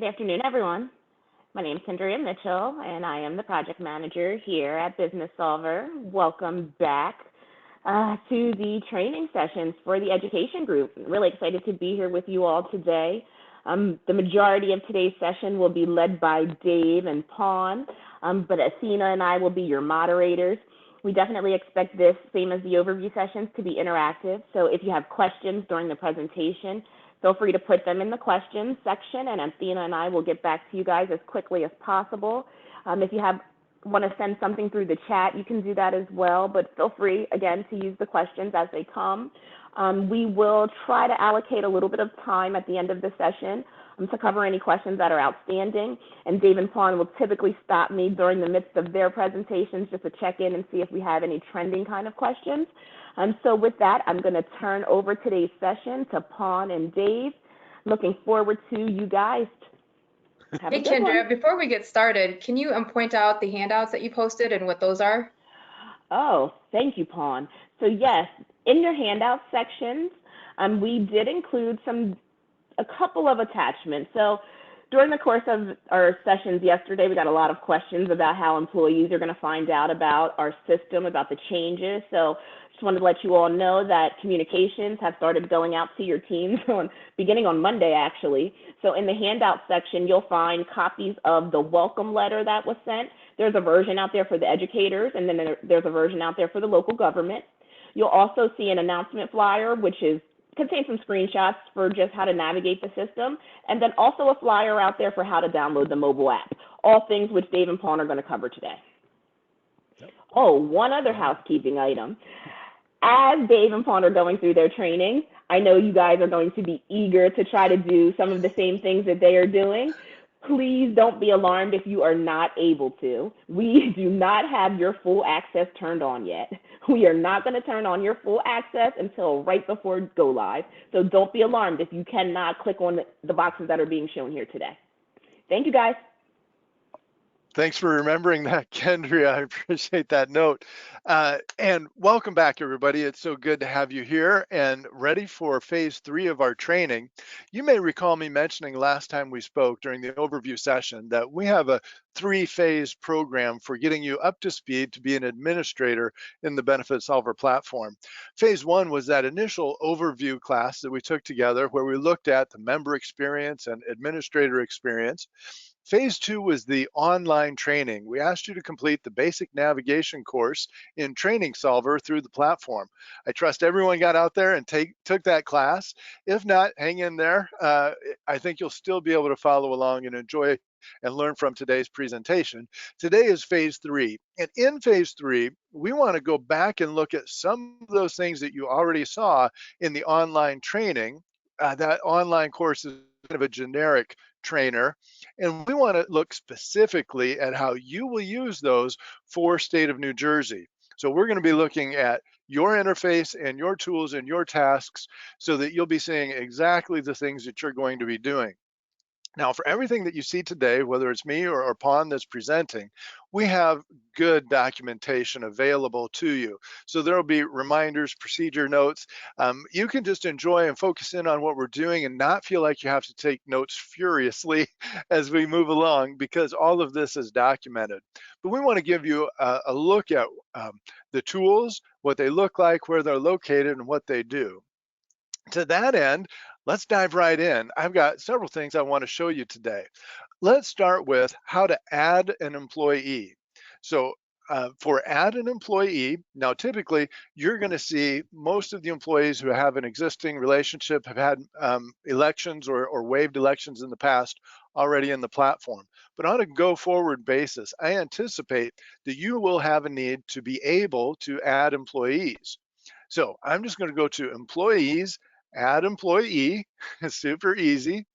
Good afternoon, everyone. My name is Kendria Mitchell, and I am the project manager here at Benefitsolver. Welcome back to the training sessions for the education group. I'm really excited to be here with you all today. The majority of today's session will be led by Dave and Pawn, but Athena and I will be your moderators. We definitely expect this, same as the overview sessions, to be interactive. So if you have questions during the presentation, feel free to put them in the questions section, and Athena and I will get back to you guys as quickly as possible. If you want to send something through the chat, you can do that as well, but feel free, again, to use the questions as they come. We will try to allocate a little bit of time at the end of the session to cover any questions that are outstanding, and Dave and Pawn will typically stop me during the midst of their presentations just to check in and see if we have any trending kind of questions. So with that, I'm going to turn over today's session to Pawn and Dave. Looking forward to you guys. Have a Hey, good one. Kendra, before we get started, can you point out the handouts that you posted and what those are? Oh, thank you, Pawn. So yes, in your handout sections, we did include a couple of attachments. So during the course of our sessions yesterday, we got a lot of questions about how employees are going to find out about our system, about the changes. So just wanted to let you all know that communications have started going out to your teams beginning on Monday, actually. So in the handout section, you'll find copies of the welcome letter that was sent. There's a version out there for the educators, and then there's a version out there for the local government. You'll also see an announcement flyer, which contains some screenshots for just how to navigate the system, and then also a flyer out there for how to download the mobile app. All things which Dave and Pawn are going to cover today. Yep. Oh, one other housekeeping item. As Dave and Pawn are going through their training, I know you guys are going to be eager to try to do some of the same things that they are doing. Please don't be alarmed if you are not able to. We do not have your full access turned on yet. We are not going to turn on your full access until right before go live. So don't be alarmed if you cannot click on the boxes that are being shown here today. Thank you, guys. Thanks for remembering that, Kendria. I appreciate that note. And welcome back, everybody. It's so good to have you here and ready for phase 3 of our training. You may recall me mentioning last time we spoke during the overview session that we have a 3-phase program for getting you up to speed to be an administrator in the Benefitsolver platform. Phase 1 was that initial overview class that we took together where we looked at the member experience and administrator experience. Phase 2 was the online training. We asked you to complete the basic navigation course in Benefitsolver through the platform. I trust everyone got out there and took that class. If not, hang in there. I think you'll still be able to follow along and enjoy and learn from today's presentation. Today is phase 3. And in phase 3, we want to go back and look at some of those things that you already saw in the online training. That online course is kind of a generic trainer, and we want to look specifically at how you will use those for state of New Jersey. So we're going to be looking at your interface and your tools and your tasks so that you'll be seeing exactly the things that you're going to be doing. Now, for everything that you see today, whether it's me or Pawn that's presenting, we have good documentation available to you. So there will be reminders, procedure notes. You can just enjoy and focus in on what we're doing and not feel like you have to take notes furiously as we move along, because all of this is documented. But we want to give you a look at the tools, what they look like, where they're located, and what they do. To that end, let's dive right in. I've got several things I want to show you today. Let's start with how to add an employee. So for add an employee, now typically you're going to see most of the employees who have an existing relationship have had elections or waived elections in the past already in the platform. But on a go forward basis, I anticipate that you will have a need to be able to add employees. So I'm just going to go to employees, add employee. It's super easy.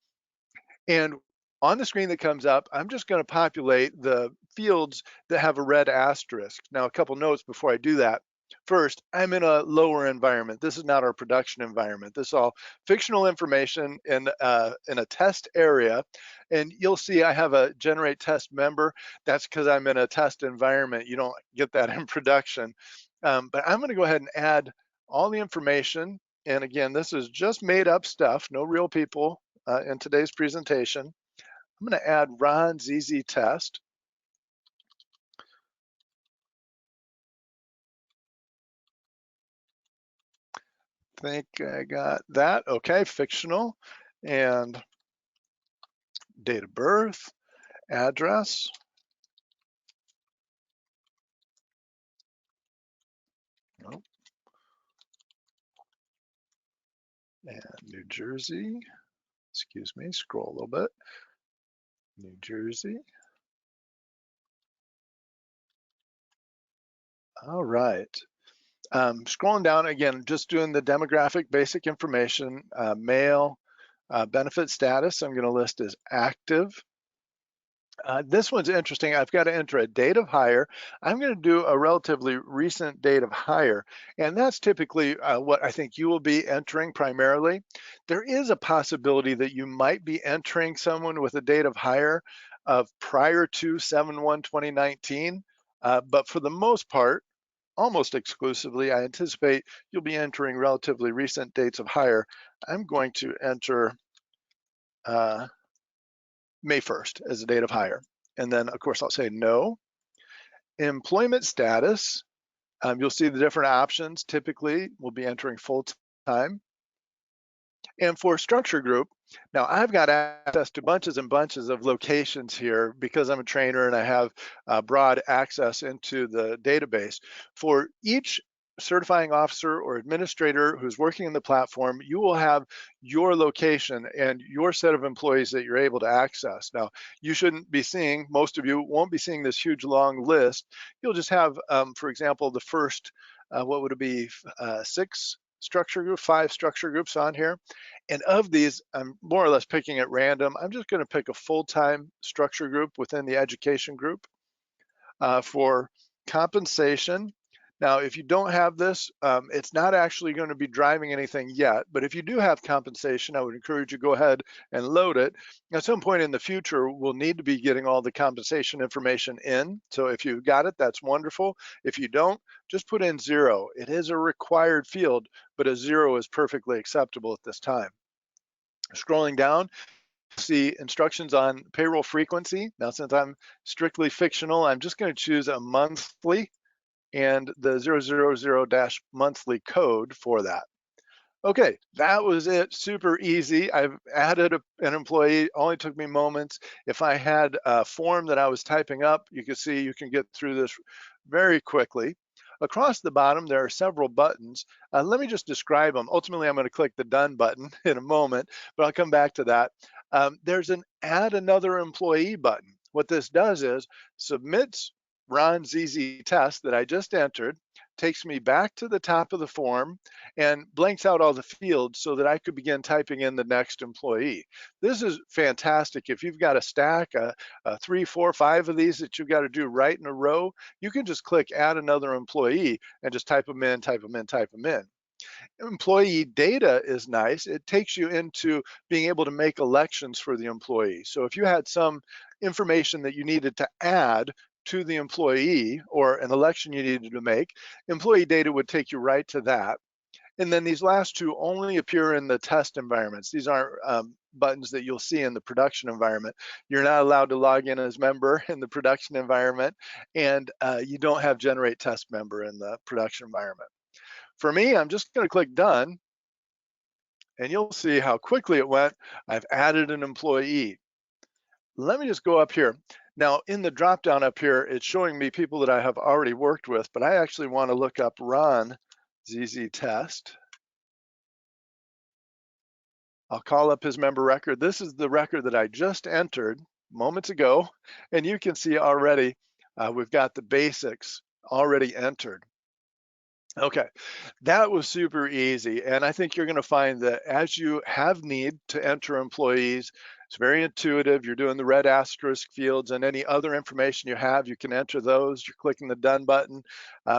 And on the screen that comes up, I'm just going to populate the fields that have a red asterisk. Now, a couple notes before I do that. First, I'm in a lower environment. This is not our production environment. This is all fictional information in a test area. And you'll see I have a generate test member. That's because I'm in a test environment. You don't get that in production. But I'm going to go ahead and add all the information. And again, this is just made up stuff, no real people in today's presentation. I'm going to add Ron ZZ test. Think I got that. Okay, fictional and date of birth, address. Nope. And New Jersey. Excuse me, scroll a little bit. New Jersey. All right. Scrolling down again, just doing the demographic basic information, male, benefit status, I'm going to list as active. This one's interesting. I've got to enter a date of hire. I'm going to do a relatively recent date of hire, and that's typically what I think you will be entering primarily. There is a possibility that you might be entering someone with a date of hire of prior to 7/1/2019, but for the most part, almost exclusively, I anticipate you'll be entering relatively recent dates of hire. I'm going to enter May 1st as a date of hire. And then, of course, I'll say no. Employment status, you'll see the different options. Typically, we'll be entering full-time. And for structure group, now I've got access to bunches and bunches of locations here because I'm a trainer and I have broad access into the database. For each certifying officer or administrator who's working in the platform, you will have your location and your set of employees that you're able to access. Now, you shouldn't be seeing, most of you won't be seeing this huge long list. You'll just have, for example, the first, what would it be, 6 structure group, 5 structure groups on here. And of these, I'm more or less picking at random. I'm just going to pick a full-time structure group within the education group for compensation. Now, if you don't have this, it's not actually going to be driving anything yet, but if you do have compensation, I would encourage you to go ahead and load it. At some point in the future, we'll need to be getting all the compensation information in. So if you've got it, that's wonderful. If you don't, just put in 0. It is a required field, but a 0 is perfectly acceptable at this time. Scrolling down, see instructions on payroll frequency. Now, since I'm strictly fictional, I'm just going to choose a monthly and the 000-monthly code for that. Okay, that was it. Super easy. I've added an employee, only took me moments. If I had a form that I was typing up, you can see you can get through this very quickly. Across the bottom, there are several buttons. Let me just describe them. Ultimately, I'm going to click the done button in a moment, but I'll come back to that. There's an add another employee button. What this does is submits Ron's ZZ test that I just entered, takes me back to the top of the form and blanks out all the fields so that I could begin typing in the next employee. This is fantastic. If you've got a stack, 3, 4, 5 of these that you've got to do right in a row, you can just click add another employee and just type them in, type them in, type them in. Employee data is nice. It takes you into being able to make elections for the employee. So if you had some information that you needed to add to the employee or an election you needed to make, employee data would take you right to that. And then these last two only appear in the test environments. These aren't buttons that you'll see in the production environment. You're not allowed to log in as member in the production environment, and you don't have generate test member in the production environment. For me, I'm just going to click done, and you'll see how quickly it went. I've added an employee. Let me just go up here. Now, in the drop down up here, it's showing me people that I have already worked with, but I actually want to look up Ron ZZ test. I'll call up his member record. This is the record that I just entered moments ago, and you can see already we've got the basics already entered. Okay, that was super easy. And I think you're going to find that as you have need to enter employees, it's very intuitive. You're doing the red asterisk fields and any other information you have, you can enter those. You're clicking the done button,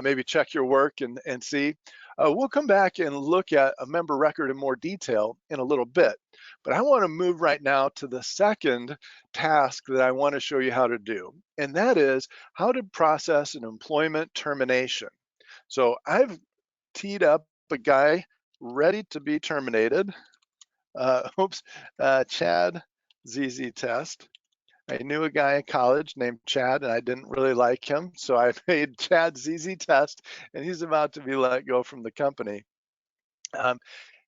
maybe check your work and see. We'll come back and look at a member record in more detail in a little bit. But I want to move right now to the second task that I want to show you how to do. And that is how to process an employment termination. So I've teed up a guy ready to be terminated. Chad ZZ test. I knew a guy in college named Chad, and I didn't really like him, so I made Chad's easy test, and he's about to be let go from the company.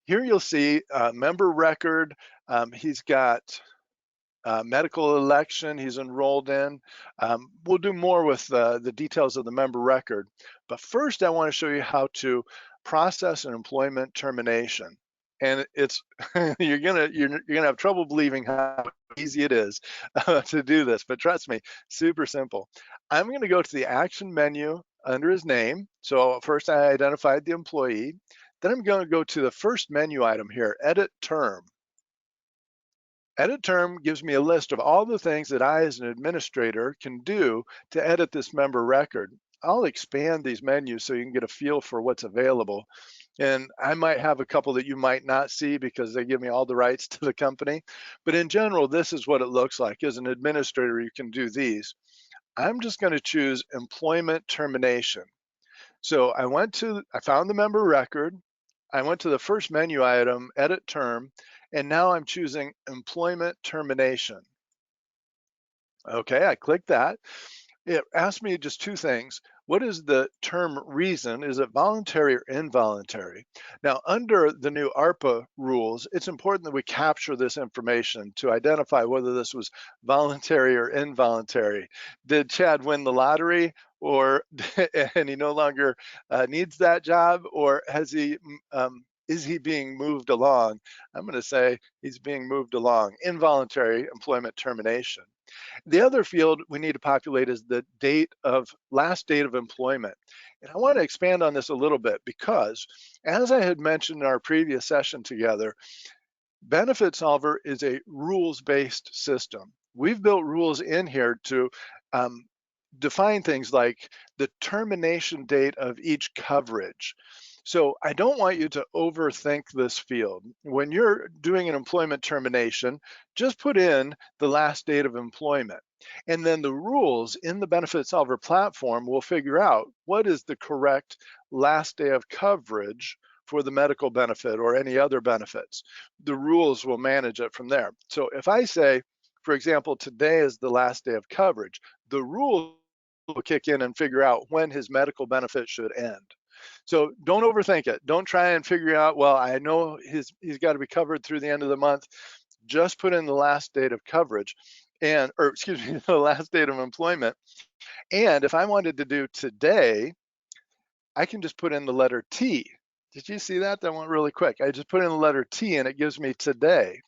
Here you'll see member record. He's got medical election he's enrolled in. We'll do more with the details of the member record. But first, I want to show you how to process an employment termination. And it's you're gonna have trouble believing how easy it is to do this. But trust me, super simple. I'm going to go to the action menu under his name. So first, I identified the employee. Then I'm going to go to the first menu item here, edit term. Edit term gives me a list of all the things that I as an administrator can do to edit this member record. I'll expand these menus so you can get a feel for what's available. And I might have a couple that you might not see because they give me all the rights to the company. But in general, this is what it looks like. As an administrator, you can do these. I'm just going to choose employment termination. So I found the member record. I went to the first menu item, edit term, and now I'm choosing employment termination. Okay, I click that. It asked me just two things. What is the term reason? Is it voluntary or involuntary? Now, under the new ARPA rules, it's important that we capture this information to identify whether this was voluntary or involuntary. Did Chad win the lottery, or and he no longer needs that job, or is he being moved along? I'm going to say he's being moved along. Involuntary employment termination. The other field we need to populate is the last date of employment. And I want to expand on this a little bit because, as I had mentioned in our previous session together, Benefitsolver is a rules-based system. We've built rules in here to define things like the termination date of each coverage. So I don't want you to overthink this field. When you're doing an employment termination, just put in the last date of employment. And then the rules in the Benefitsolver platform will figure out what is the correct last day of coverage for the medical benefit or any other benefits. The rules will manage it from there. So if I say, for example, today is the last day of coverage, the rules will kick in and figure out when his medical benefit should end. So don't overthink it. Don't try and figure out, well, I know he's got to be covered through the end of the month. Just put in the last date of coverage or excuse me, the last date of employment. And if I wanted to do today, I can just put in the letter T. Did you see that? That went really quick. I just put in the letter T and it gives me today.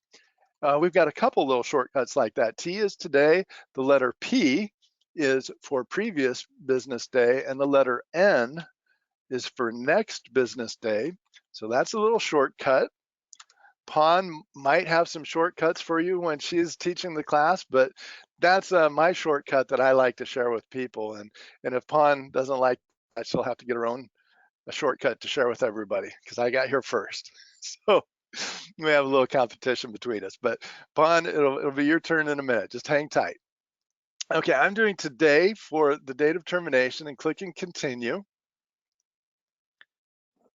We've got a couple little shortcuts like that. T is today, the letter P is for previous business day, and the letter N is for next business day. So that's a little shortcut. Pawn might have some shortcuts for you when she's teaching the class, but that's my shortcut that I like to share with people. And if Pawn doesn't like that, she'll have to get her own a shortcut to share with everybody because I got here first. So we have a little competition between us. But Pawn, it'll be your turn in a minute. Just hang tight. Okay, I'm doing today for the date of termination and clicking continue.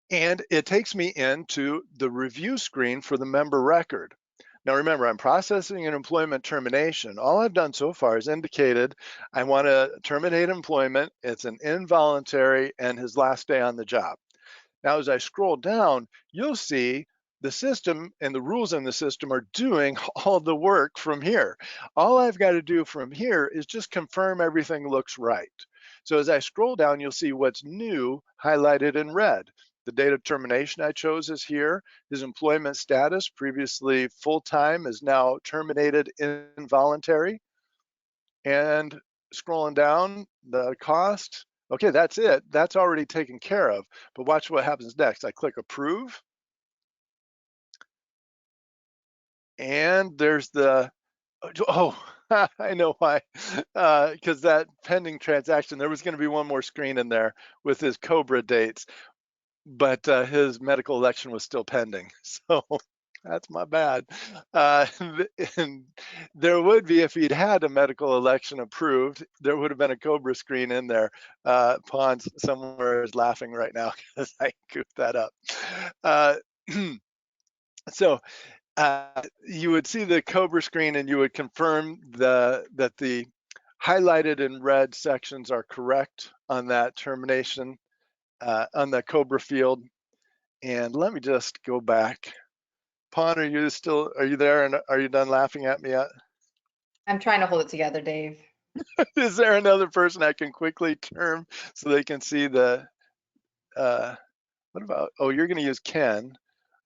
And it takes me into the review screen for the member record. Now remember, I'm processing an employment termination. All I've done so far is indicated I want to terminate employment. It's an involuntary and his last day on the job. Now, as I scroll down, you'll see the system and the rules in the system are doing all the work from here. All I've got to do from here is just confirm everything looks right. So as I scroll down, you'll see what's new highlighted in red. The date of termination I chose is here. His employment status, previously full-time, is now terminated involuntary. And scrolling down, the cost, okay, that's it. That's already taken care of. But watch what happens next. I click approve. And there's the, oh, I know why. Because that pending transaction, there was going to be one more screen in there with his cobra dates, but his medical election was still pending. So that's my bad. And there would be, if he'd had a medical election approved, there would have been a cobra screen in there. Pons somewhere is laughing right now because I goofed that up. So you would see the cobra screen and you would confirm that the highlighted in red sections are correct on that termination, on the cobra field. And let me just go back. Pawn, are you there, and are you done laughing at me yet? I'm trying to hold it together, Dave. Is there another person I can quickly term so they can see the, what about, oh, you're going to use Ken.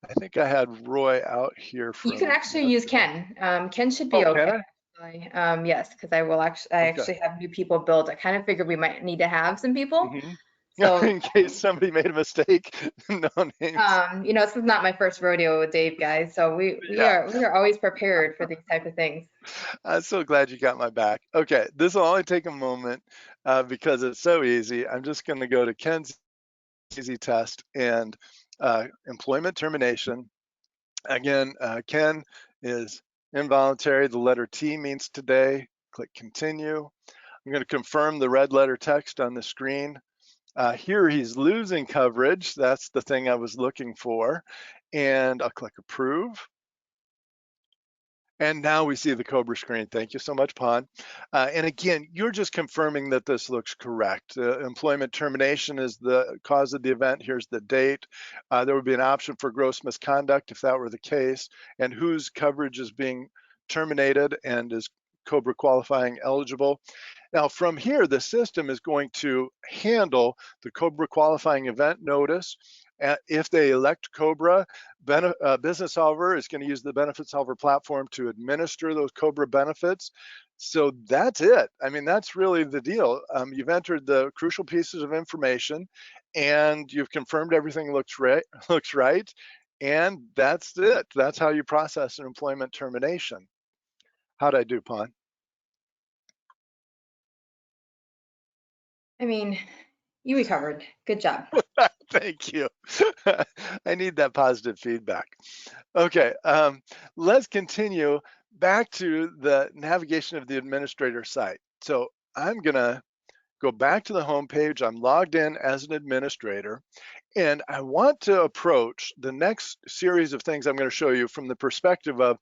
I think I had Roy out here You can from actually use Ken. Ken should be Oh, can okay. I? Actually. Yes, because I Okay. actually have new people built. I kind of figured we might need to have some people. Hmm. So, In case somebody made a mistake, no names. this is not my first rodeo with Dave, guys. So Yeah, we are always prepared for these type of things. I'm so glad you got my back. Okay, this will only take a moment because it's so easy. I'm just going to go to Ken's easy test and employment termination. Again, Ken is involuntary. The letter T means today. Click continue. I'm going to confirm the red letter text on the screen. Here he's losing coverage. That's the thing I was looking for. And I'll click approve. And now we see the cobra screen. Thank you so much, Pon. And again, you're just confirming that this looks correct. Employment termination is the cause of the event. Here's the date. There would be an option for gross misconduct if that were the case, and whose coverage is being terminated and is cobra qualifying eligible. Now from here, the system is going to handle the cobra qualifying event notice. If they elect cobra, Benefitsolver is going to use the Benefitsolver platform to administer those cobra benefits. So that's it. I mean, that's really the deal. You've entered the crucial pieces of information and you've confirmed everything looks right, and that's it. That's how you process an employment termination. How'd I do, Pon? I mean, you recovered. Good job. Thank you. I need that positive feedback. Okay, let's continue back to the navigation of the administrator site. So I'm gonna go back to the home page. I'm logged in as an administrator, and I want to approach the next series of things I'm going to show you from the perspective of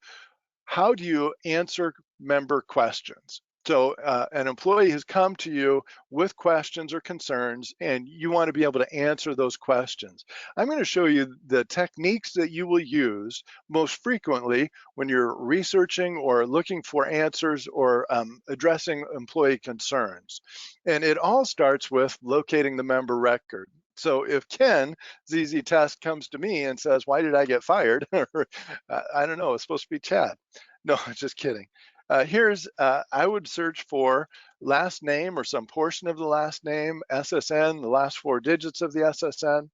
how do you answer member questions? So an employee has come to you with questions or concerns, and you want to be able to answer those questions. I'm going to show you the techniques that you will use most frequently when you're researching or looking for answers or addressing employee concerns. And it all starts with locating the member record. So if Ken ZZ Test comes to me and says, "Why did I get fired?" or I don't know, it's supposed to be Chad. No, just kidding. I would search for last name or some portion of the last name, SSN, the last 4 digits of the SSN,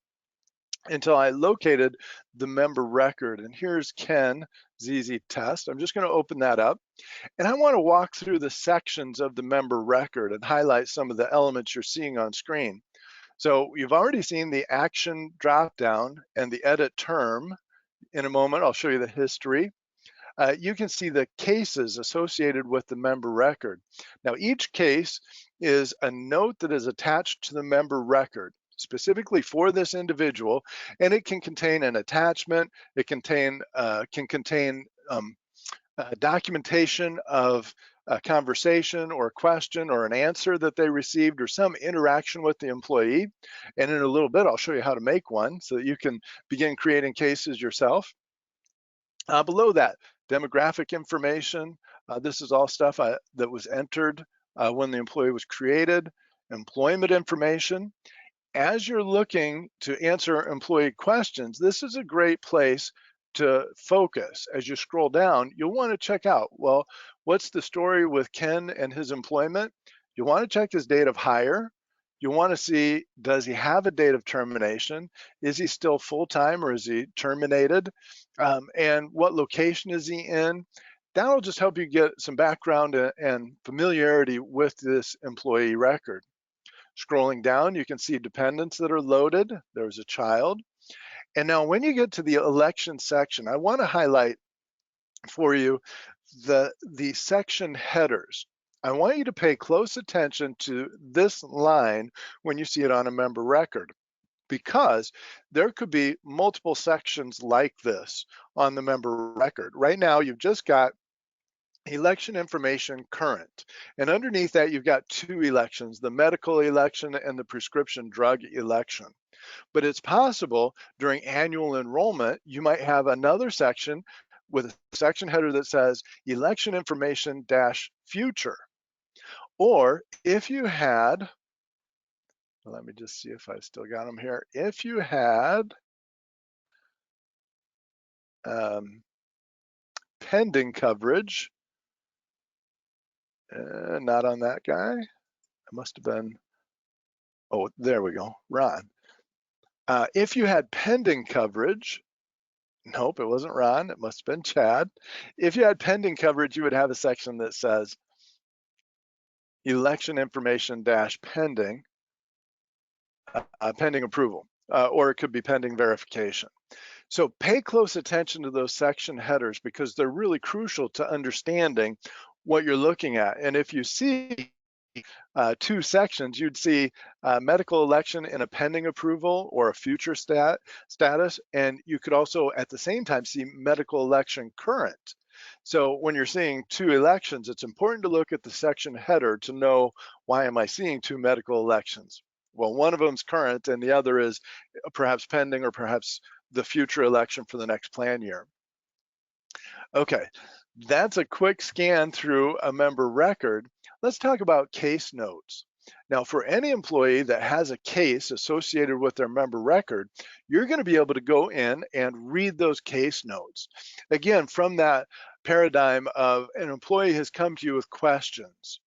until I located the member record. And here's Ken ZZ Test. I'm just going to open that up. And I want to walk through the sections of the member record and highlight some of the elements you're seeing on screen. So you've already seen the action dropdown and the edit term. In a moment, I'll show you the history. You can see the cases associated with the member record. Now, each case is a note that is attached to the member record specifically for this individual, and it can contain an attachment. It can contain documentation of a conversation or a question or an answer that they received or some interaction with the employee. And in a little bit, I'll show you how to make one so that you can begin creating cases yourself. Below that, demographic information. This is all stuff that was entered when the employee was created. Employment information. As you're looking to answer employee questions, this is a great place to focus. As you scroll down, you'll want to check out, well, what's the story with Ken and his employment? You want to check his date of hire. You want to see, does he have a date of termination? Is he still full-time or is he terminated? And what location is he in? That'll just help you get some background and familiarity with this employee record. Scrolling down, you can see dependents that are loaded. There's a child. And now when you get to the election section, I want to highlight for you the section headers. I want you to pay close attention to this line when you see it on a member record. because there could be multiple sections like this on the member record. Right now, you've just got election information current, and underneath that, you've got two elections, the medical election and the prescription drug election. But it's possible during annual enrollment, you might have another section with a section header that says election information dash future. Or if you had, let me just see if I've still got them here. If you had pending coverage, not on that guy. It must have been, oh, there we go, Ron. If you had pending coverage, nope, it wasn't Ron, it must have been Chad. If you had pending coverage, you would have a section that says election information dash pending, pending approval, or it could be pending verification. So pay close attention to those section headers because they're really crucial to understanding what you're looking at. And if you see two sections, you'd see medical election in a pending approval or a future status, and you could also at the same time see medical election current. So when you're seeing two elections, it's important to look at the section header to know, why am I seeing two medical elections? Well, one of them's current and the other is perhaps pending or perhaps the future election for the next plan year. Okay, that's a quick scan through a member record. Let's talk about case notes. Now, for any employee that has a case associated with their member record, you're going to be able to go in and read those case notes. Again, from that paradigm of an employee has come to you with questions.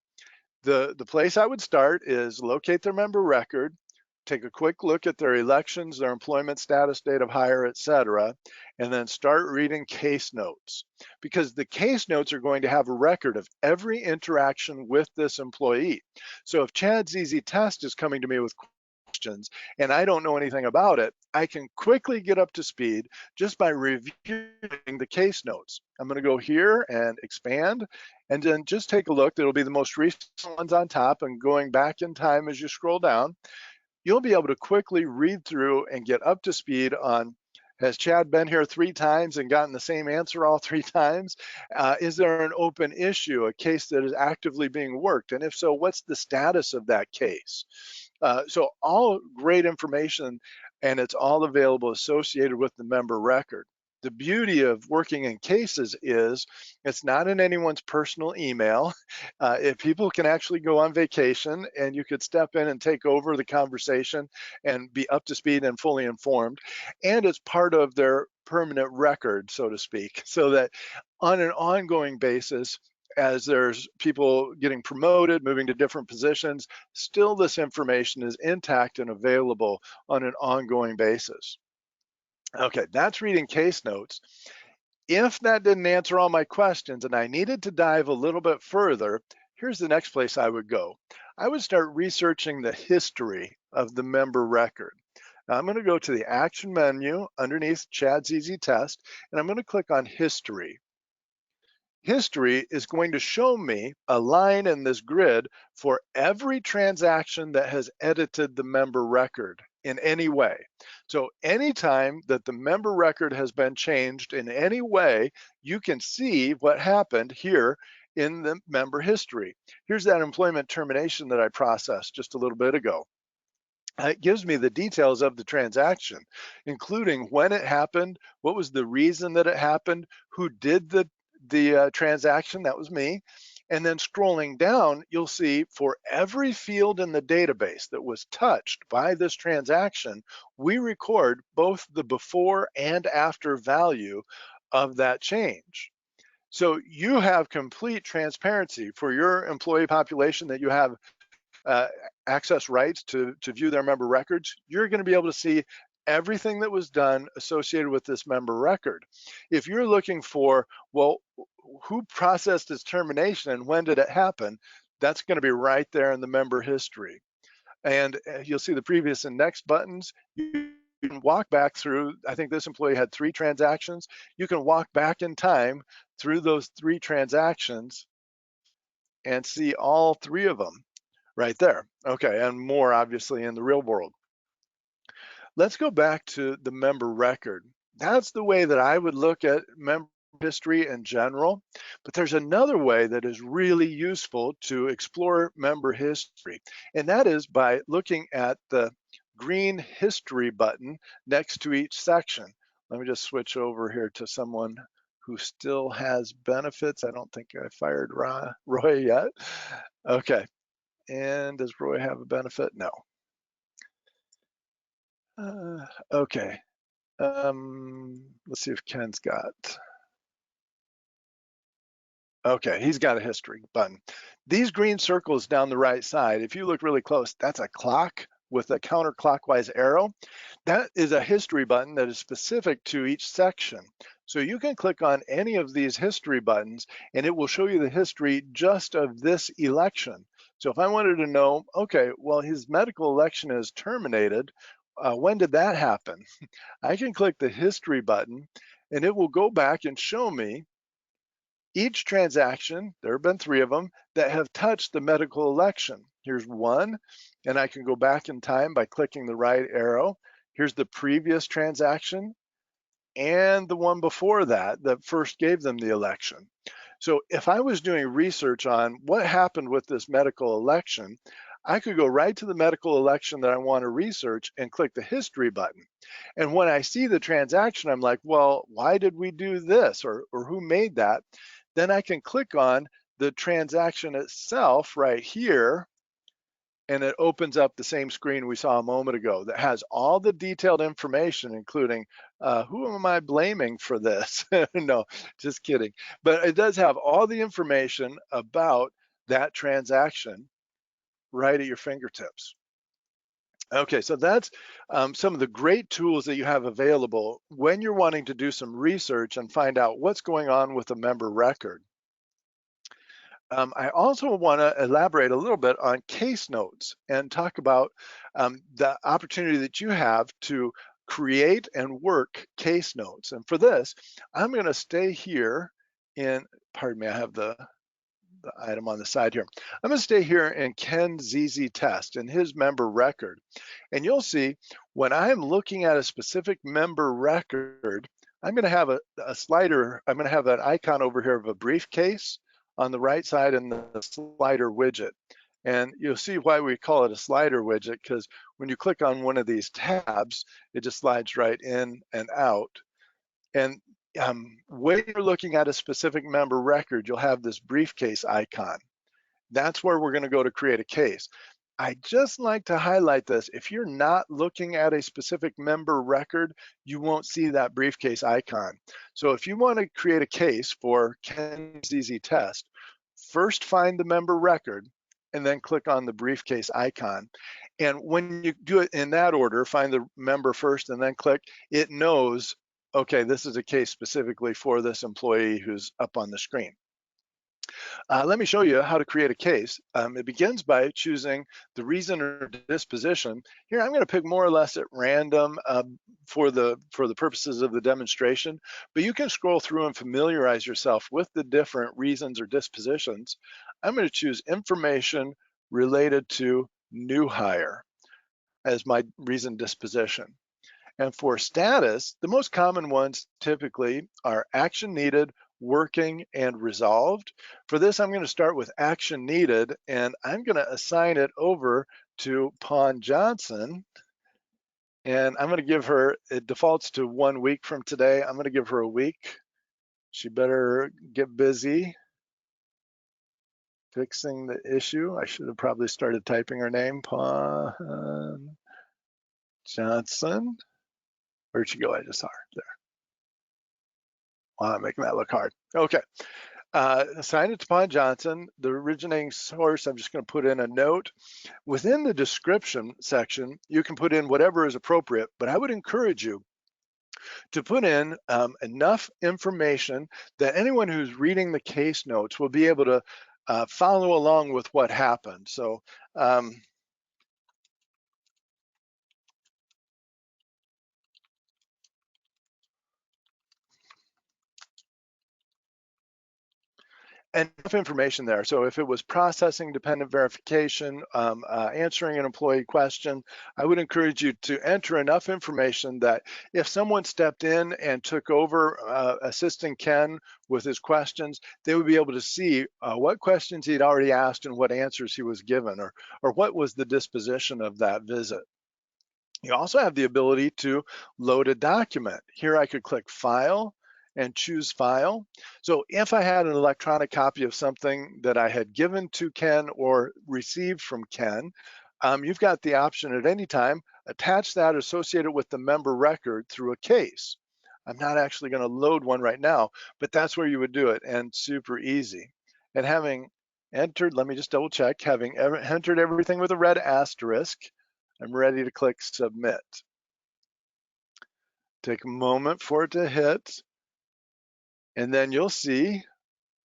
The place I would start is locate their member record, take a quick look at their elections, their employment status, date of hire, etc., and then start reading case notes, because the case notes are going to have a record of every interaction with this employee. So if Chad's Easy Test is coming to me with questions and I don't know anything about it, I can quickly get up to speed just by reviewing the case notes. I'm going to go here and expand and then just take a look. It'll be the most recent ones on top, and going back in time as you scroll down, you'll be able to quickly read through and get up to speed on, has Chad been here 3 times and gotten the same answer all 3 times? Is there an open issue, a case that is actively being worked? And if so, what's the status of that case? So all great information, and it's all available associated with the member record. The beauty of working in cases is it's not in anyone's personal email. If people can actually go on vacation and you could step in and take over the conversation and be up to speed and fully informed, and it's part of their permanent record, so to speak, so that on an ongoing basis, as there's people getting promoted, moving to different positions, still this information is intact and available on an ongoing basis. Okay, that's reading case notes. If that didn't answer all my questions and I needed to dive a little bit further, here's the next place I would go. I would start researching the history of the member record. Now I'm going to go to the action menu underneath Chad's Easy Test, and I'm going to click on History. History is going to show me a line in this grid for every transaction that has edited the member record in any way. So anytime that the member record has been changed in any way, you can see what happened here in the member history. Here's that employment termination that I processed just a little bit ago. It gives me the details of the transaction, including when it happened, what was the reason that it happened, who did the transaction, that was me. And then scrolling down, you'll see for every field in the database that was touched by this transaction, we record both the before and after value of that change. So you have complete transparency for your employee population that you have access rights to view their member records. You're going to be able to see everything that was done associated with this member record. If you're looking for, well, who processed this termination and when did it happen, that's going to be right there in the member history. And you'll see the previous and next buttons. You can walk back through, I think this employee had 3 transactions. You can walk back in time through those 3 transactions and see all 3 of them right there. Okay, and more obviously in the real world. let's go back to the member record. That's the way that I would look at member history in general, but there's another way that is really useful to explore member history, and that is by looking at the green history button next to each section. Let me just switch over here to someone who still has benefits. I don't think I fired Roy yet. Okay, and does Roy have a benefit? No. Okay. Let's see if Ken's got. Okay, he's got a history button. These green circles down the right side, if you look really close, that's a clock with a counterclockwise arrow. That is a history button that is specific to each section. So you can click on any of these history buttons and it will show you the history just of this election. So if I wanted to know, okay, well, his medical election is terminated, when did that happen? I can click the history button and it will go back and show me each transaction, there have been 3 of them, that have touched the medical election. Here's one, and I can go back in time by clicking the right arrow. Here's the previous transaction and the one before that that first gave them the election. So if I was doing research on what happened with this medical election, I could go right to the medical election that I want to research and click the history button. And when I see the transaction, I'm like, well, why did we do this, or who made that? Then I can click on the transaction itself right here, and it opens up the same screen we saw a moment ago that has all the detailed information, including who am I blaming for this? No, just kidding. But it does have all the information about that transaction right at your fingertips. Okay, so that's some of the great tools that you have available when you're wanting to do some research and find out what's going on with a member record. I also want to elaborate a little bit on case notes and talk about the opportunity that you have to create and work case notes. And for this, I'm going to stay here in, pardon me, I have the item on the side here. I'm going to stay here in Ken ZZ test in his member record. And you'll see when I'm looking at a specific member record, I'm going to have a slider, I'm going to have an icon over here of a briefcase on the right side and the slider widget. And you'll see why we call it a slider widget, because when you click on one of these tabs, it just slides right in and out. And when you're looking at a specific member record, you'll have this briefcase icon. That's where we're going to go to create a case. I just like to highlight this. If you're not looking at a specific member record, you won't see that briefcase icon. So if you want to create a case for Ken's ZZ test, first find the member record and then click on the briefcase icon. And when you do it in that order, find the member first and then click, it knows, okay, this is a case specifically for this employee who's up on the screen. Let me show you how to create a case. It begins by choosing the reason or disposition. Here, I'm going to pick more or less at random for the purposes of the demonstration, but you can scroll through and familiarize yourself with the different reasons or dispositions. I'm going to choose information related to new hire as my reason disposition. And for status, the most common ones typically are action needed, working, and resolved. For this, I'm going to start with action needed, and I'm going to assign it over to Pawn Johnson. And I'm going to give her, it defaults to 1 week from today. I'm going to give her a week. She better get busy fixing the issue. I should have probably started typing her name, Pawn Johnson. Where'd she go? I just saw her there. Wow, I'm making that look hard. Okay. Assign it to Pawn Johnson. The originating source, I'm just going to put in a note. Within the description section, you can put in whatever is appropriate, but I would encourage you to put in enough information that anyone who's reading the case notes will be able to follow along with what happened. So and enough information there. So if it was processing dependent verification, answering an employee question, I would encourage you to enter enough information that if someone stepped in and took over assisting Ken with his questions, they would be able to see what questions he'd already asked and what answers he was given, or what was the disposition of that visit. You also have the ability to load a document. Here I could click File and choose File. So if I had an electronic copy of something that I had given to Ken or received from Ken, you've got the option at any time, attach that, associate it with the member record through a case. I'm not actually going to load one right now, but that's where you would do it, and super easy. And having entered, let me just double check, having entered everything with a red asterisk, I'm ready to click Submit. Take a moment for it to hit, and then you'll see,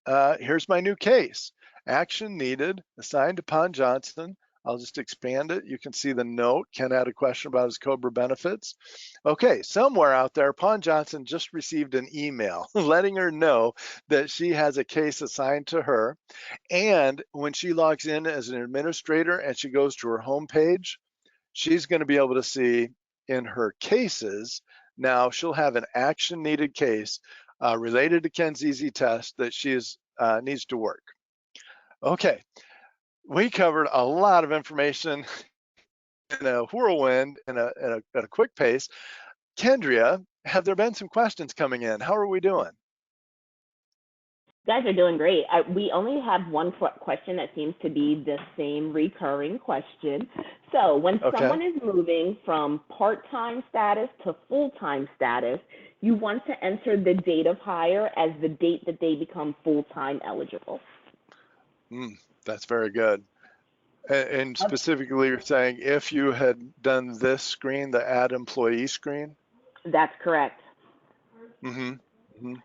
here's my new case. Action needed, assigned to Pon Johnson. I'll just expand it. You can see the note. Ken had a question about his COBRA benefits. Okay, somewhere out there, Pon Johnson just received an email letting her know that she has a case assigned to her. And when she logs in as an administrator and she goes to her home page, she's going to be able to see in her cases, now she'll have an action needed case related to Ken's easy test that she needs to work. Okay, we covered a lot of information in a whirlwind at a quick pace. Kendria, have there been some questions coming in? How are we doing? You guys are doing great. We only have one question that seems to be the same recurring question. So when someone is moving from part-time status to full-time status, you want to enter the date of hire as the date that they become full-time eligible. That's very good. And specifically, you're saying if you had done this screen, the add employee screen? That's correct.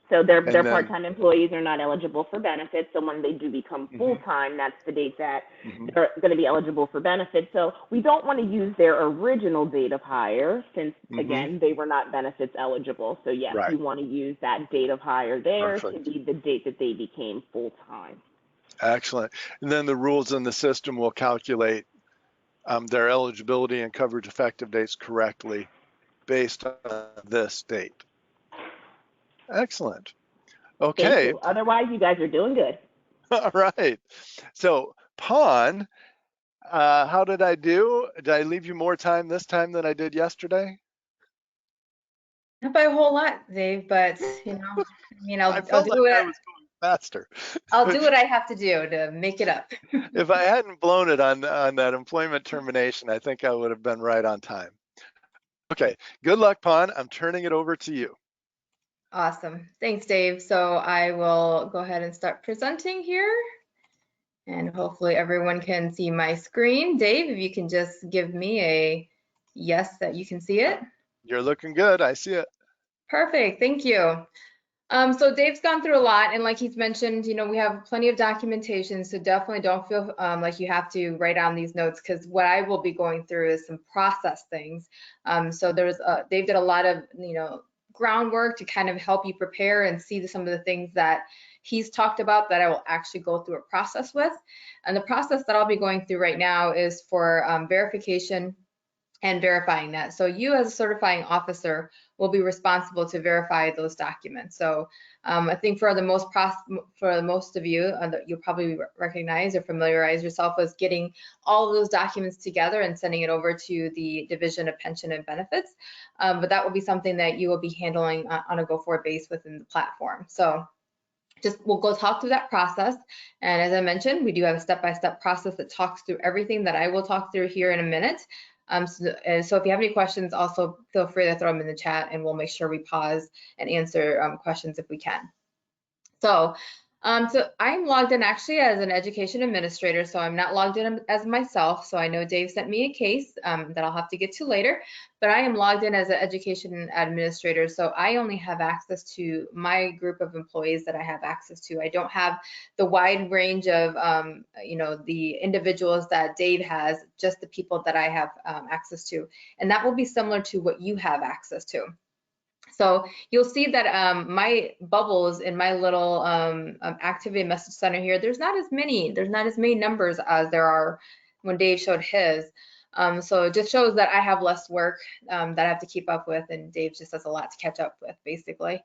So their part-time employees are not eligible for benefits. So when they do become full-time, that's the date that they're going to be eligible for benefits. So we don't want to use their original date of hire since, again, they were not benefits eligible. So yes, you want to use that date of hire there to be the date that they became full-time. Excellent. And then the rules in the system will calculate their eligibility and coverage effective dates correctly based on this date. Excellent. Okay. Otherwise, you guys are doing good. All right. So, Pon, how did I do? Did I leave you more time this time than I did yesterday? Not by a whole lot, Dave, but I'll do it. I was going faster. I'll do what I have to do to make it up. If I hadn't blown it on that employment termination, I think I would have been right on time. Okay. Good luck, Pon. I'm turning it over to you. Awesome. Thanks, Dave. So I will go ahead and start presenting here. And hopefully everyone can see my screen. Dave, if you can just give me a yes that you can see it. You're looking good. I see it. Perfect. Thank you. So Dave's gone through a lot, and like he's mentioned, we have plenty of documentation, so definitely don't feel like you have to write down these notes, because what I will be going through is some process things. So Dave did a lot of groundwork to kind of help you prepare and see some of the things that he's talked about that I will actually go through a process with. And the process that I'll be going through right now is for verification and verifying that. So you as a certifying officer will be responsible to verify those documents. So I think for the most of you, you'll probably recognize or familiarize yourself with getting all of those documents together and sending it over to the Division of Pension and Benefits. But that will be something that you will be handling on a go-forward basis within the platform. So we'll go talk through that process. And as I mentioned, we do have a step-by-step process that talks through everything that I will talk through here in a minute. So if you have any questions, also feel free to throw them in the chat, and we'll make sure we pause and answer questions if we can. So I'm logged in actually as an education administrator, so I'm not logged in as myself. So I know Dave sent me a case that I'll have to get to later, but I am logged in as an education administrator. So I only have access to my group of employees that I have access to. I don't have the wide range of, the individuals that Dave has, just the people that I have access to. And that will be similar to what you have access to. So you'll see that my bubbles in my little activity message center here, there's not as many numbers as there are when Dave showed his. So it just shows that I have less work that I have to keep up with, and Dave just has a lot to catch up with, basically.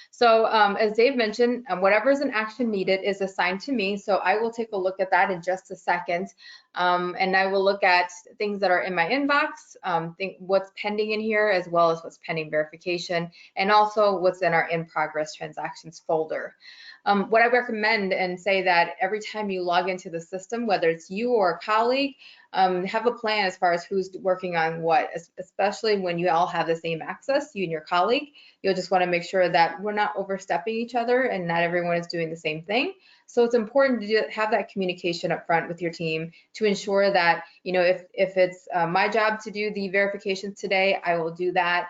So as Dave mentioned, whatever is an action needed is assigned to me. So I will take a look at that in just a second. And I will look at things that are in my inbox, what's pending in here, as well as what's pending verification, and also what's in our in progress transactions folder. What I recommend and say that every time you log into the system, whether it's you or a colleague, have a plan as far as who's working on what, especially when you all have the same access, you and your colleague. You'll just want to make sure that we're not overstepping each other and not everyone is doing the same thing. So it's important to have that communication up front with your team to ensure that, if it's my job to do the verifications today, I will do that.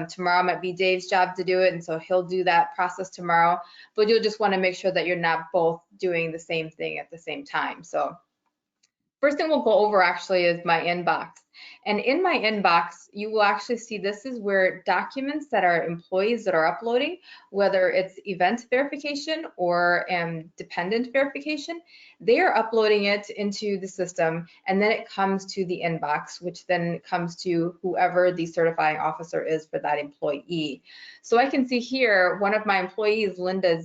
Tomorrow might be Dave's job to do it, and so he'll do that process tomorrow. But you'll just want to make sure that you're not both doing the same thing at the same time. So first thing we'll go over actually is my inbox. And in my inbox, you will actually see this is where documents that our employees that are uploading, whether it's event verification or dependent verification, they are uploading it into the system, and then it comes to the inbox, which then comes to whoever the certifying officer is for that employee. So I can see here, one of my employees, Linda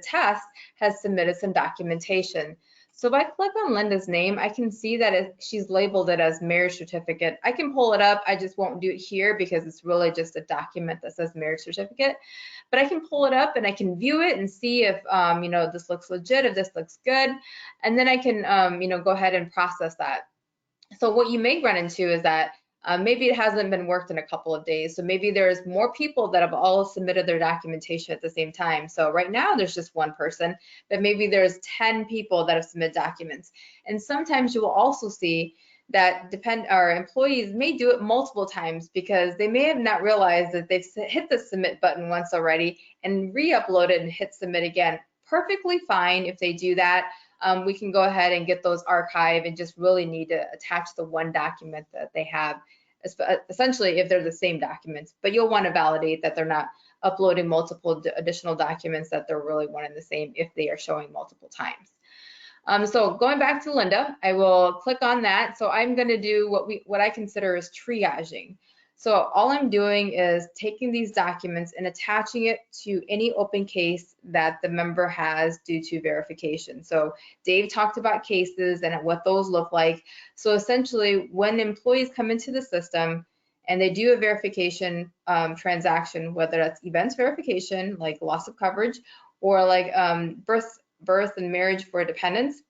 Test, has submitted some documentation. So if I click on Linda's name, I can see that she's labeled it as marriage certificate. I can pull it up. I just won't do it here because it's really just a document that says marriage certificate. But I can pull it up and I can view it and see if, this looks legit, if this looks good. And then I can, go ahead and process that. So what you may run into is that maybe it hasn't been worked in a couple of days. So maybe there's more people that have all submitted their documentation at the same time. So right now there's just one person, but maybe there's 10 people that have submitted documents. And sometimes you will also see that our employees may do it multiple times because they may have not realized that they've hit the submit button once already and re-upload it and hit submit again. Perfectly fine if they do that. We can go ahead and get those archived and just really need to attach the one document that they have, essentially if they're the same documents, but you'll want to validate that they're not uploading multiple additional documents, that they're really one and the same if they are showing multiple times. So going back to Linda, I will click on that. So I'm going to do what I consider is triaging. So all I'm doing is taking these documents and attaching it to any open case that the member has due to verification. So Dave talked about cases and what those look like. So essentially, when employees come into the system and they do a verification transaction, whether that's events verification, like loss of coverage, or like birth and marriage for dependents,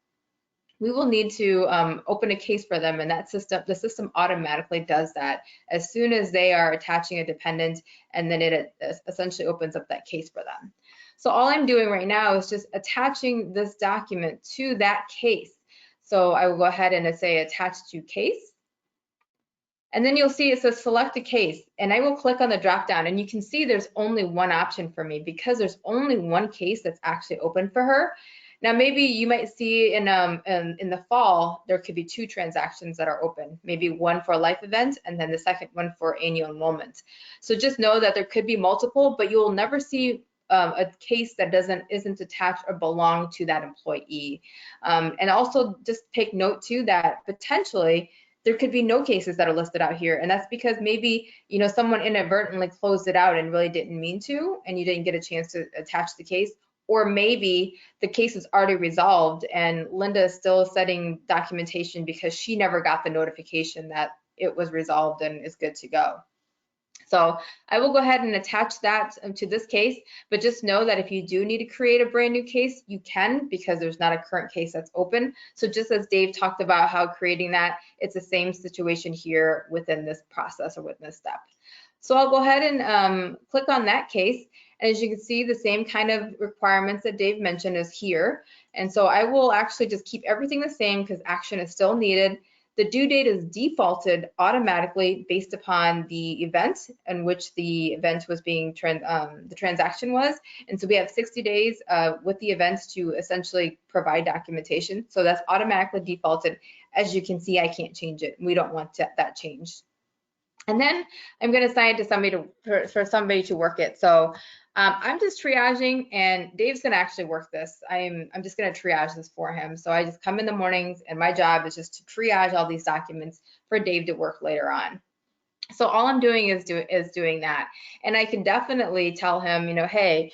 we will need to open a case for them, and the system automatically does that as soon as they are attaching a dependent, and then it essentially opens up that case for them. So all I'm doing right now is just attaching this document to that case. So I will go ahead and say attach to case. And then you'll see it says select a case, and I will click on the drop down, and you can see there's only one option for me because there's only one case that's actually open for her. Now, maybe you might see in the fall, there could be two transactions that are open, maybe one for a life event and then the second one for annual enrollment. So just know that there could be multiple, but you will never see a case that isn't attached or belong to that employee. And also just take note too that potentially there could be no cases that are listed out here, and that's because maybe someone inadvertently closed it out and really didn't mean to, and you didn't get a chance to attach the case. Or maybe the case is already resolved and Linda is still setting documentation because she never got the notification that it was resolved and is good to go. So I will go ahead and attach that to this case, but just know that if you do need to create a brand new case, you can, because there's not a current case that's open. So just as Dave talked about how creating that, it's the same situation here within this process or within this step. So I'll go ahead and click on that case. And as you can see, the same kind of requirements that Dave mentioned is here. And so I will actually just keep everything the same because action is still needed. The due date is defaulted automatically based upon the event in which the event was being, the transaction was. And so we have 60 days with the events to essentially provide documentation. So that's automatically defaulted. As you can see, I can't change it. We don't want that changed. And then I'm going to assign it to somebody for somebody to work it. So I'm just triaging, and Dave's going to actually work this. I'm just going to triage this for him. So I just come in the mornings, and my job is just to triage all these documents for Dave to work later on. So all I'm doing is doing that. And I can definitely tell him, you know, hey,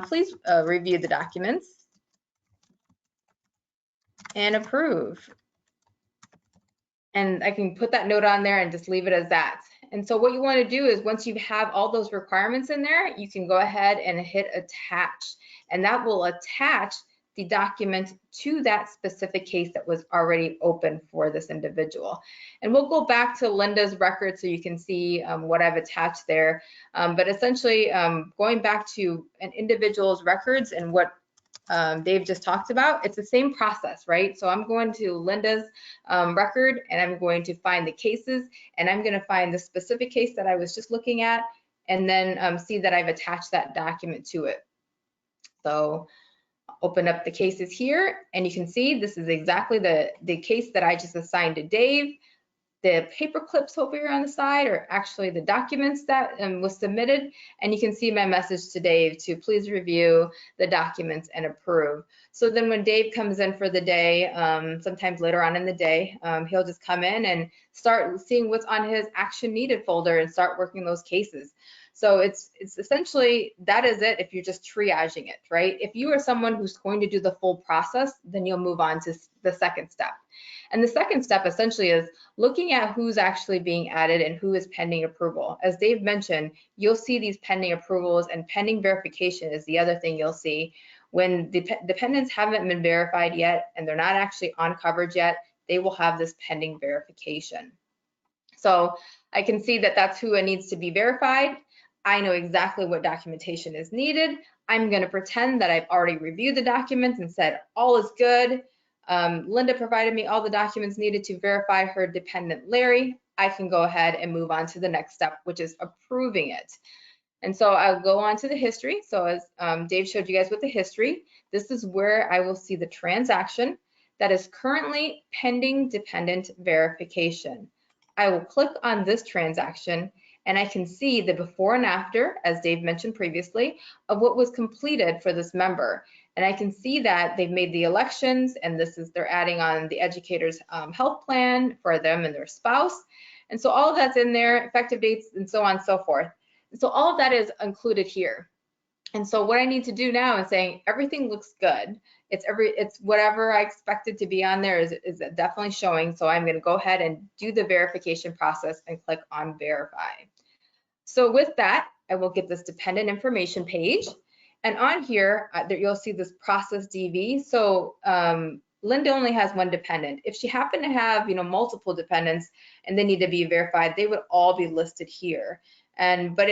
please review the documents and approve. And I can put that note on there and just leave it as that. And so what you want to do is once you have all those requirements in there, you can go ahead and hit attach, and that will attach the document to that specific case that was already open for this individual. And we'll go back to Linda's record so you can see what I've attached there. But essentially going back to an individual's records and what Dave just talked about, it's the same process, right? So I'm going to Linda's record, and I'm going to find the cases, and I'm going to find the specific case that I was just looking at, and then see that I've attached that document to it. So open up the cases here, and you can see this is exactly the case that I just assigned to Dave. The paper clips over here on the side are actually the documents that was submitted, and you can see my message to Dave to please review the documents and approve. So then when Dave comes in for the day, sometimes later on in the day, he'll just come in and start seeing what's on his action needed folder and start working those cases. So it's essentially, that is it if you're just triaging it, right? If you are someone who's going to do the full process, then you'll move on to the second step. And the second step essentially is looking at who's actually being added and who is pending approval. As Dave mentioned, you'll see these pending approvals, and pending verification is the other thing you'll see. When the dependents haven't been verified yet and they're not actually on coverage yet, they will have this pending verification. So I can see that that's who needs to be verified. I know exactly what documentation is needed. I'm going to pretend that I've already reviewed the documents and said all is good. Linda provided me all the documents needed to verify her dependent Larry. I can go ahead and move on to the next step, which is approving it. And so I'll go on to the history. So as Dave showed you guys with the history, this is where I will see the transaction that is currently pending dependent verification. I will click on this transaction, and I can see the before and after, as Dave mentioned previously, of what was completed for this member. And I can see that they've made the elections, and this is, they're adding on the educator's health plan for them and their spouse. And so all of that's in there, effective dates, and so on and so forth. And so all of that is included here. And so what I need to do now is saying everything looks good. It's whatever I expected to be on there is definitely showing. So I'm going to go ahead and do the verification process and click on verify. So with that, I will get this dependent information page. And on here, you'll see this process DV. So Linda only has one dependent. If she happened to have, multiple dependents and they need to be verified, they would all be listed here. But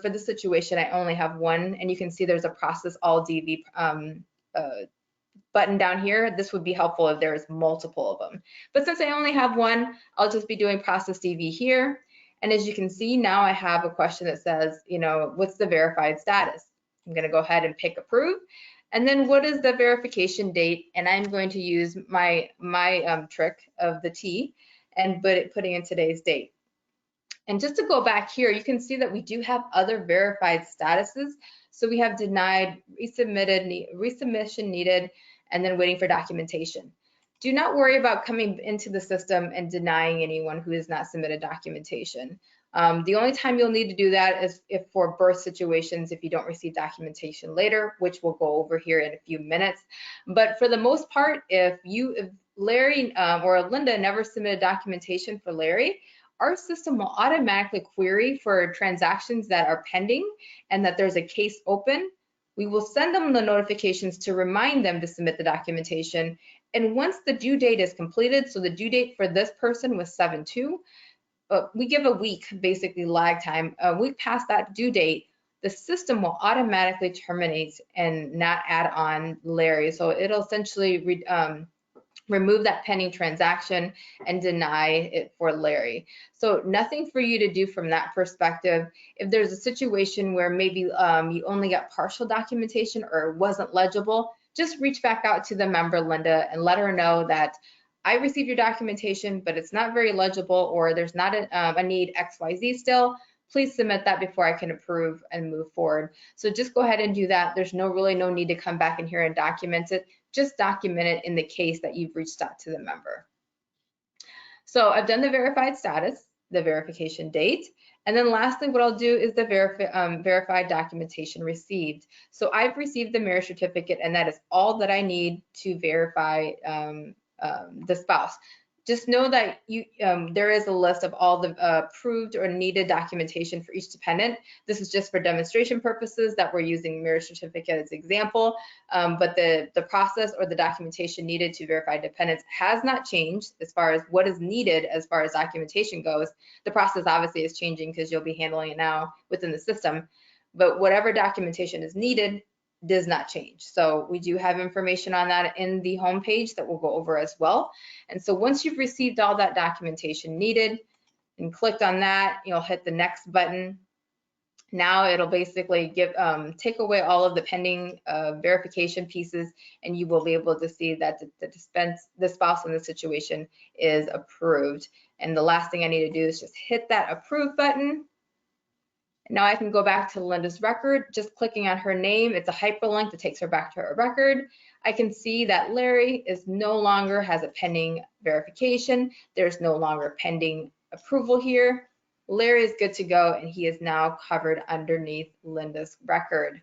for this situation, I only have one, and you can see there's a process all DV button down here. This would be helpful if there's multiple of them. But since I only have one, I'll just be doing process DV here. And as you can see, now I have a question that says, what's the verified status? I'm going to go ahead and pick approve. And then what is the verification date? And I'm going to use my trick of the T and putting in today's date. And just to go back here, you can see that we do have other verified statuses. So we have denied, resubmitted, resubmission needed, and then waiting for documentation. Do not worry about coming into the system and denying anyone who has not submitted documentation. The only time you'll need to do that is if for birth situations, if you don't receive documentation later, which we'll go over here in a few minutes. But for the most part, if Larry or Linda never submitted documentation for Larry, our system will automatically query for transactions that are pending and that there's a case open. We will send them the notifications to remind them to submit the documentation. And once the due date is completed, so the due date for this person was 7/2, we give a week, basically lag time. A week past that due date, the system will automatically terminate and not add on Larry. So it'll essentially remove that pending transaction and deny it for Larry. So nothing for you to do from that perspective. If there's a situation where maybe you only got partial documentation or it wasn't legible, just reach back out to the member, Linda, and let her know that I received your documentation, but it's not very legible, or there's not a need XYZ still, please submit that before I can approve and move forward. So just go ahead and do that. There's really no need to come back in here and document it. Just document it in the case that you've reached out to the member. So I've done the verified status, the verification date, and then lastly, what I'll do is the verified documentation received. So I've received the marriage certificate, and that is all that I need to verify the spouse. Just know that there is a list of all the approved or needed documentation for each dependent. This is just for demonstration purposes that we're using marriage certificate as example, but the process or the documentation needed to verify dependents has not changed as far as what is needed as far as documentation goes. The process obviously is changing because you'll be handling it now within the system, but whatever documentation is needed does not change. So we do have information on that in the homepage that we'll go over as well. And so once you've received all that documentation needed and clicked on that, you'll hit the next button. Now it'll basically take away all of the pending verification pieces, and you will be able to see that the spouse in the situation is approved. And the last thing I need to do is just hit that approve button. Now I can go back to Linda's record, just clicking on her name. It's a hyperlink that takes her back to her record. I can see that Larry is no longer has a pending verification. There's no longer pending approval here. Larry is good to go, and he is now covered underneath Linda's record.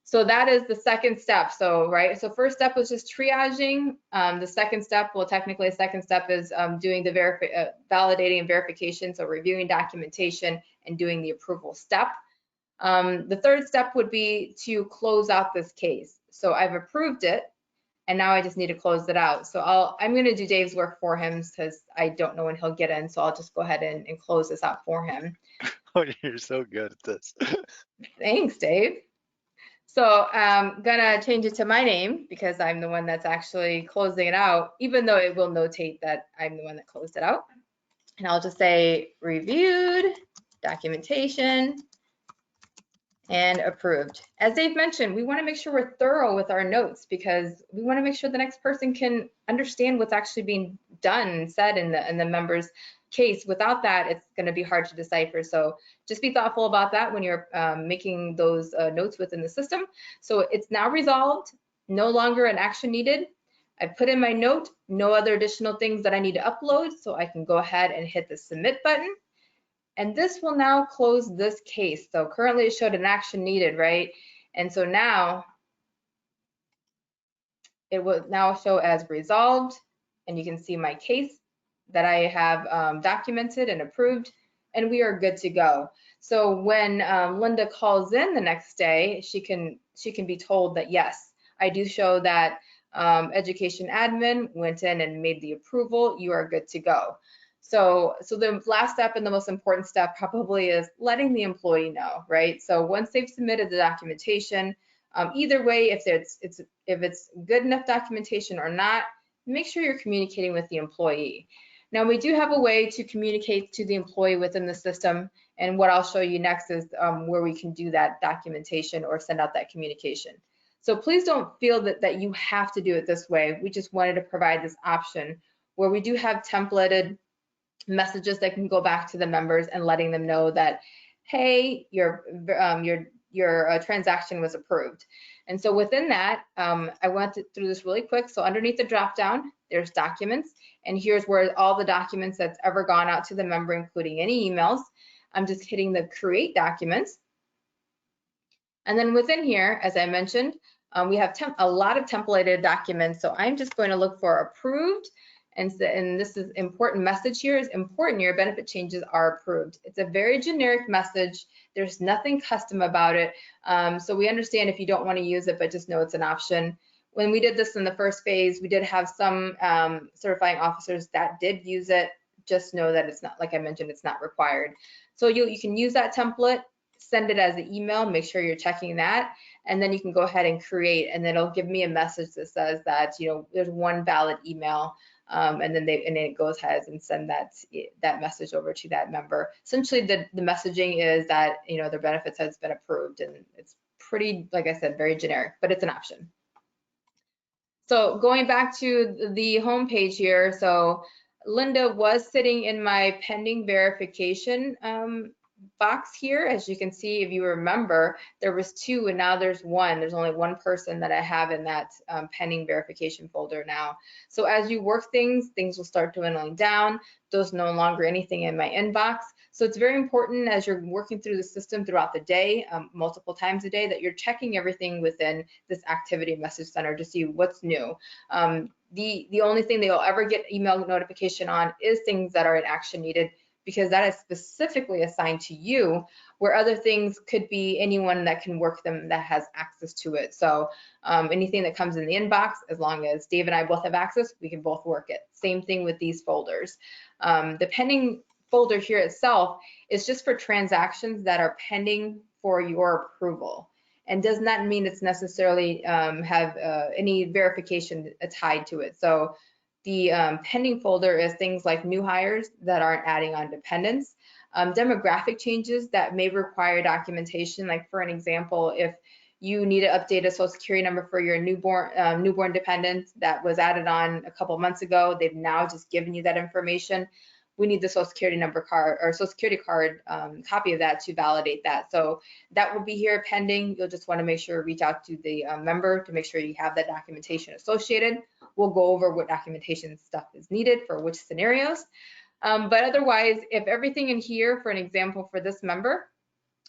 So that is the second step. So, right, so first step was just triaging. The second step, well, technically the second step is doing the validating and verification, so reviewing documentation and doing the approval step. The third step would be to close out this case. So I've approved it, and now I just need to close it out. So I'm going to do Dave's work for him because I don't know when he'll get in, so I'll just go ahead and close this out for him. Oh, you're so good at this. Thanks, Dave. So I'm gonna change it to my name because I'm the one that's actually closing it out, even though it will notate that I'm the one that closed it out. And I'll just say reviewed, documentation, and approved. As Dave mentioned, we want to make sure we're thorough with our notes because we want to make sure the next person can understand what's actually being done and said in the member's case. Without that, it's going to be hard to decipher. So just be thoughtful about that when you're making those notes within the system. So it's now resolved, no longer an action needed. I put in my note, no other additional things that I need to upload, so I can go ahead and hit the submit button. And this will now close this case. So currently it showed an action needed, right? And so now it will now show as resolved, and you can see my case that I have documented and approved, and we are good to go. So when Linda calls in the next day, she can be told that yes, I do show that education admin went in and made the approval. You are good to go. So the last step and the most important step probably is letting the employee know, right? So once they've submitted the documentation, either way, if it's good enough documentation or not, make sure you're communicating with the employee. Now we do have a way to communicate to the employee within the system, and what I'll show you next is where we can do that documentation or send out that communication. So please don't feel that you have to do it this way. We just wanted to provide this option where we do have templated messages that can go back to the members and letting them know that, hey, your transaction was approved. And so within that, I went through this really quick. So underneath the drop down, there's documents, and here's where all the documents that's ever gone out to the member, including any emails. I'm just hitting the create documents. And then within here, as I mentioned, we have a lot of templated documents. So I'm just going to look for approved. And this is important message here is important. Your benefit changes are approved. It's a very generic message. There's nothing custom about it. So we understand if you don't want to use it, but just know it's an option. When we did this in the first phase, we did have some certifying officers that did use it. Just know that it's not, like I mentioned, it's not required. So you can use that template, send it as an email, make sure you're checking that, and then you can go ahead and create, and then it'll give me a message that says that, you know, there's one valid email. And then it goes ahead and send that message over to that member. Essentially, the messaging is that, you know, their benefits has been approved, and it's pretty, like I said, very generic, but it's an option. So going back to the home page here, so Linda was sitting in my pending verification box here. As you can see, if you remember, there was 2 and now there's 1. There's only 1 person that I have in that pending verification folder now. So as you work things will start dwindling down. There's no longer anything in my inbox. So it's very important as you're working through the system throughout the day, multiple times a day, that you're checking everything within this activity message center to see what's new. The only thing that you'll ever get email notification on is things that are in action needed, because that is specifically assigned to you, where other things could be anyone that can work them that has access to it. So anything that comes in the inbox, as long as Dave and I both have access, we can both work it. Same thing with these folders. The pending folder here itself is just for transactions that are pending for your approval, and does not mean it's necessarily have any verification tied to it. So the pending folder is things like new hires that aren't adding on dependents, demographic changes that may require documentation. Like for an example, if you need to update a social security number for your newborn dependent that was added on a couple months ago, they've now just given you that information. We need the social security number card or social security card copy of that to validate that. So that will be here pending. You'll just want to make sure to reach out to the member to make sure you have that documentation associated. We'll go over what documentation stuff is needed for which scenarios. But otherwise, if everything in here, for an example, for this member,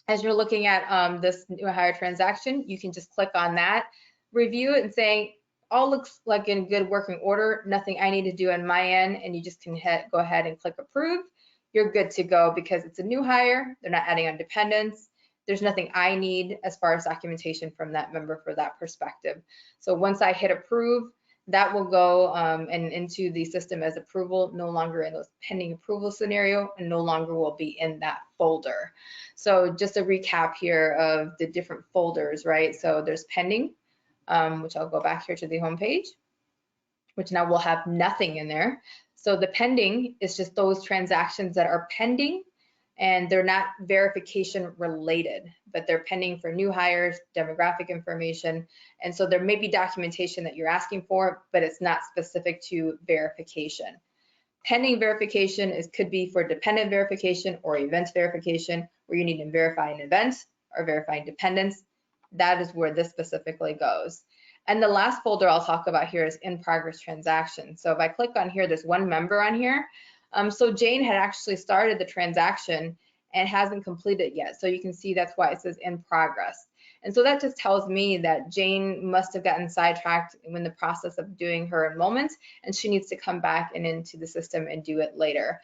as you're looking at this new hire transaction, you can just click on that, review it and say, all looks like in good working order, nothing I need to do on my end, and you just can go ahead and click approve. You're good to go because it's a new hire, they're not adding on dependents. There's nothing I need as far as documentation from that member for that perspective. So once I hit approve, that will go and into the system as approval, no longer in those pending approval scenario, and no longer will be in that folder. So just a recap here of the different folders, right? So there's pending, which I'll go back here to the home page, which now will have nothing in there. So the pending is just those transactions that are pending, and they're not verification related, but they're pending for new hires, demographic information. And so there may be documentation that you're asking for, but it's not specific to verification. Pending verification could be for dependent verification or event verification, where you need to verify an event or verifying dependents. That is where this specifically goes. And the last folder I'll talk about here is in progress transaction. So if I click on here, there's 1 member on here. So Jane had actually started the transaction and hasn't completed yet. So you can see that's why it says in progress. And so that just tells me that Jane must have gotten sidetracked in the process of doing her enrollment, and she needs to come back and into the system and do it later.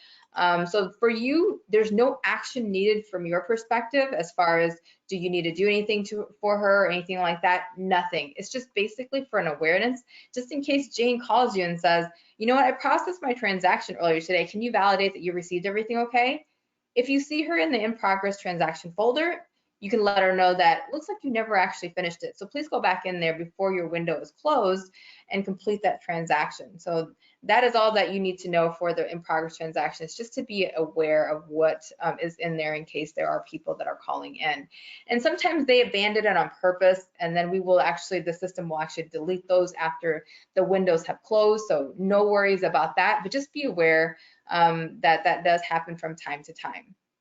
So for you, there's no action needed from your perspective as far as do you need to do anything for her or anything like that? Nothing. It's just basically for an awareness, just in case Jane calls you and says, you know what, I processed my transaction earlier today. Can you validate that you received everything okay? If you see her in the in progress transaction folder, you can let her know that it looks like you never actually finished it. So please go back in there before your window is closed and complete that transaction. So that is all that you need to know for the in progress transactions, just to be aware of what is in there in case there are people that are calling in. And sometimes they abandon it on purpose, and then the system will actually delete those after the windows have closed. So no worries about that, but just be aware that that does happen from time to time.